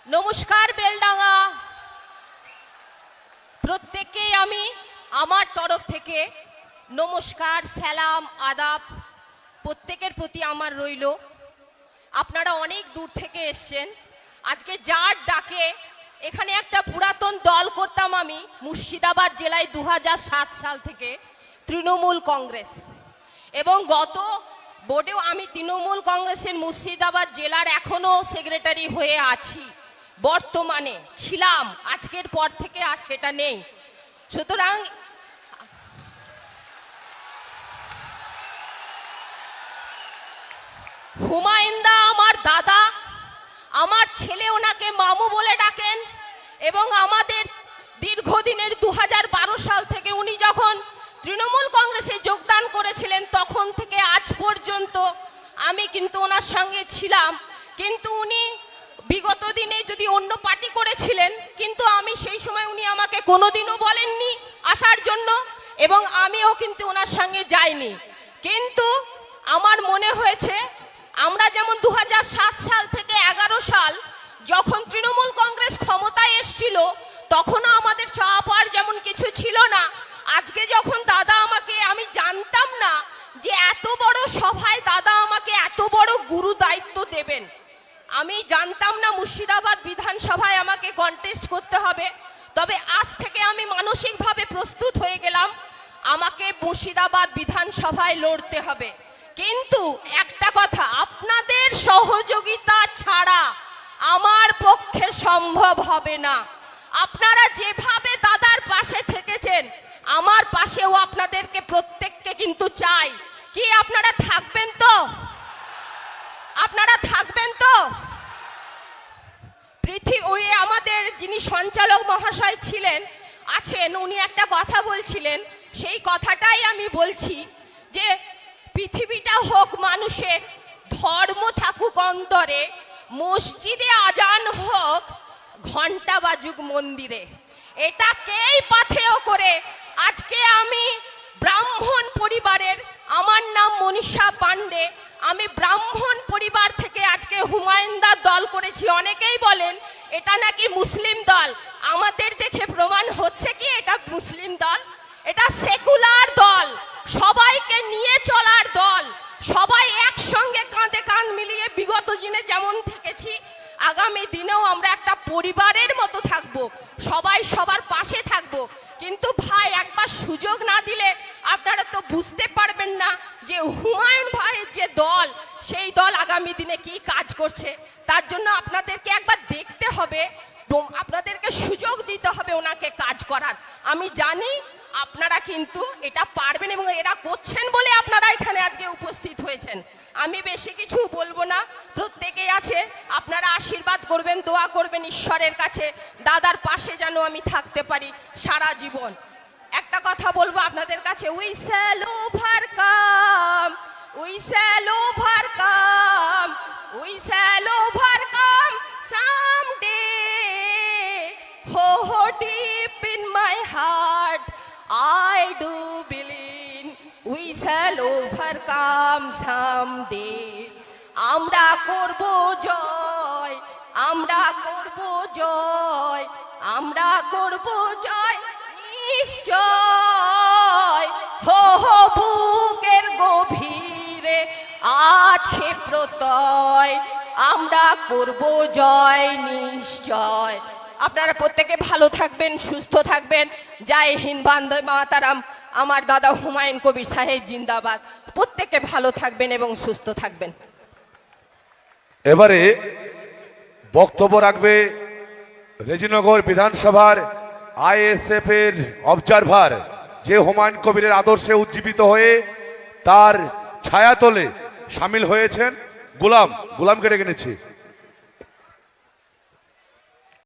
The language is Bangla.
নমস্কার বেলডাঙ্গা প্রত্যেককে আমি আমার তরফ থেকে নমস্কার সালাম আদাব প্রত্যেকের প্রতি আমার রইল। আপনারা অনেক দূর থেকে এসেছেন। আজকে যার ডাকে এখানে একটা পুরাতন দল করতাম আমি মুর্শিদাবাদ জেলায় 2007 সাল থেকে তৃণমূল কংগ্রেস, এবং গত বোর্ডেও আমি তৃণমূল কংগ্রেসের মুর্শিদাবাদ জেলার এখনো সেক্রেটারি হয়ে আছি, বর্তমানে ছিলাম, আজকের পর থেকে আর সেটা নেই। সুতরাং হুমায়ুন দা আমার দাদা, আমার ছেলে ওনাকে মামু বলে ডাকেন, এবং আমাদের দীর্ঘদিনের 2012 সাল থেকে উনি যখন তৃণমূল কংগ্রেসে যোগদান করেছিলেন তখন থেকে আজ পর্যন্ত আমি কিন্তু ওনার সঙ্গে ছিলাম। কিন্তু উনি বিগত দিনে যদি অন্য পার্টি করেছিলেন, কিন্তু আমি সেই সময় উনি আমাকে কোনোদিনও বলেননি আসার জন্য, এবং আমিও কিন্তু ওনার সঙ্গে যাইনি। কিন্তু আমার মনে হয়েছে আমরা যেমন 2007 সাল থেকে 11 সাল যখন তৃণমূল কংগ্রেস ক্ষমতায় এসেছিল তখনও আমাদের চাওয়া পাওয়ার যেমন কিছু ছিল না, আজকে যখন দাদা আমাকে, আমি জানতাম না যে এত বড় সভায় দাদা আমাকে এত বড় গুরু দায়িত্ব দেবেন। আমি জানতাম না মুর্শিদাবাদ বিধানসভায় আমাকে কন্টেস্ট করতে হবে, তবে আজ থেকে আমি মানসিকভাবে প্রস্তুত হয়ে গেলাম আমাকে মুর্শিদাবাদ বিধানসভায় লড়তে হবে। কিন্তু একটা কথা, আপনাদের সহযোগিতা ছাড়া আমার পক্ষে সম্ভব হবে না। আপনারা যেভাবে দাদার পাশে থেকেছেন আমার পাশেও আপনাদেরকে প্রত্যেককে কিন্তু চাই। কি আপনারা থাকবেন তো? আপনারা থাকবেন তো? পৃথিবী আমাদের যিনি সঞ্চালক মহাশয় ছিলেন আছেন, উনি একটা কথা বলছিলেন, সেই কথাটাই আমি বলছি যে পৃথিবীটা হোক মানুষের, ধর্ম থাকুক অন্তরে, মসজিদে আজান হোক, ঘন্টা বাজুক মন্দিরে। এটাকেই পাথেয় করে আজকে আমি ব্রাহ্মণ পরিবারের, আমার নাম মনীষা পান্ডে, আমি ব্রাহ্মণ পরিবার থেকে আজকে হুমায়ুনদার দল করেছি। অনেকেই বলেন এটা নাকি মুসলিম দল, আমাদের দেখে প্রমাণ হচ্ছে কি এটা মুসলিম দল? এটা সেকুলার দল, সবাইকে নিয়ে চলার দল, সবাই একসঙ্গে কাঁধে কাঁধ মিলিয়ে বিগত দিনে যেমন থেকেছি আগামী দিনেও আমরা একটা পরিবারের মতো থাকবো, সবাই সবার পাশে থাকবো। কিন্তু ভাই একবার সুযোগ না দিলে আপনারা তো বুঝতে পারবেন না যে হুমায়ুন ভাইয়ের যে দল, সেই দল আগামী দিনে কি কাজ করছে। তার জন্য আপনাদেরকে একবার দেখতে হবে, আপনাদেরকে সুযোগ দিতে হবে ওনাকে কাজ করার। আমি জানি আপনারা কিন্তু এটা পারবেন এবং এরা করছেন বলে আপনারা এখানে আজকে উপস্থিত হয়েছেন। আমি বেশি কিছু বলবো না, প্রত্যেকেই আছে, আপনারা আশীর্বাদ করবেন, দোয়া করবেন ঈশ্বরের কাছে দাদার পাশে যেন আমি থাকতে পারি সারা জীবন। একটা কথা বলবো আপনাদের কাছে, we shall overcome, we shall overcome, we shall overcome someday, হো হো deep in my heart I do believe we shall overcome someday. আমরা করব জয়, আমরা করব জয়, আমরা করব জয় নিশ্চয়। হো হো বুকের গভীরে আছে প্রত্যয়, আমরা করব জয় নিশ্চয়। আপনারা প্রত্যেকে ভালো থাকবেন, সুস্থ থাকবেন। জয় হিন্দ, বন্দে মাতরম। আমার দাদা হুমায়ুন কবির সাহেব জিন্দাবাদ। প্রত্যেকে ভালো থাকবেন এবং সুস্থ থাকবেন। এবারে বক্তব্য রাখবে রেজিনগর বিধানসভার আইএসএফ এর অবজারভার, যে হুমায়ুন কবিরের আদর্শে উজ্জীবিত হয়ে তার ছায়াতলে সামিল হয়েছেন। গোলামকে ডেকে নিচ্ছি।